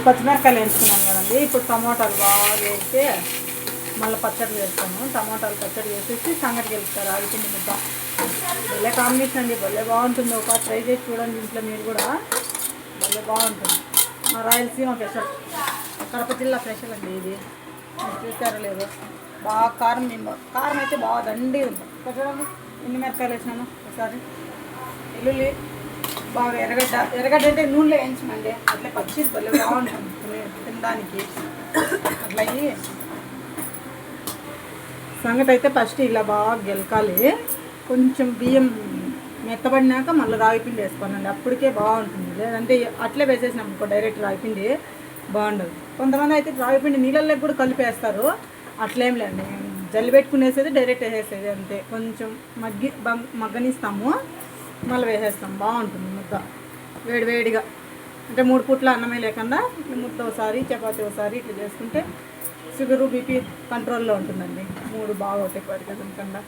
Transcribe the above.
పచ్చిమిరపకాయలు వేసుకున్నాను కదండి. ఇప్పుడు టమోటాలు బాగా వేస్తే మళ్ళీ పచ్చడి వేస్తాను. టమోటాలు పచ్చడి వేసేసి సంగటి గెలుస్తారు రాగిపిండి ముద్ద. భలే కాంబినేషన్ అండి, భలే బాగుంటుంది. ఒక ట్రై చేసి చూడండి ఇంట్లో మీరు కూడా, భలే బాగుంటుంది. మా రాయలసీమ స్పెషల్, కడప జిల్లా స్పెషల్ అండి ఇది. మీరు చూసారో లేదో, బాగా కారం కారం అయితే బాగా దండి ఉంటుంది. చూడండి ఎన్ని మిరపకాయలు వేసినాను. ఒకసారి వెల్లుల్లి బాగా ఎర్రగడ్డ అంటే నూనెలో వేయించమండి, అట్లా పచ్చి భలే బాగుంటుంది తినడానికి. అట్లాగే సంగతి అయితే ఫస్ట్ ఇలా బాగా గెలకాలి. కొంచెం బియ్యం మెత్తబడినాక మళ్ళీ రాగిపిండి వేసుకోనండి, అప్పటికే బాగుంటుంది. లేదంటే అట్లే వేసేసినాం అనుకో డైరెక్ట్ రాగిపిండి బాగుండదు. కొంతమంది అయితే రాగిపిండి నీళ్ళల్లో కూడా కలిపేస్తారు, అట్లేం లేండి. జల్లి పెట్టుకునేసేది డైరెక్ట్ వేసేసేది అంతే. కొంచెం మగ్గనిస్తాము, మళ్ళీ వేసేస్తాం, బాగుంటుంది ముద్ద వేడివేడిగా. అంటే 3 పూట్ల అన్నమే లేకుండా ముద్ద ఒకసారి చపాతీ ఒకసారి ఇట్లా చేసుకుంటే షుగరు బీపీ కంట్రోల్లో ఉంటుందండి. 3 బాగా అవుతాయి పరిగెత్తకుండా.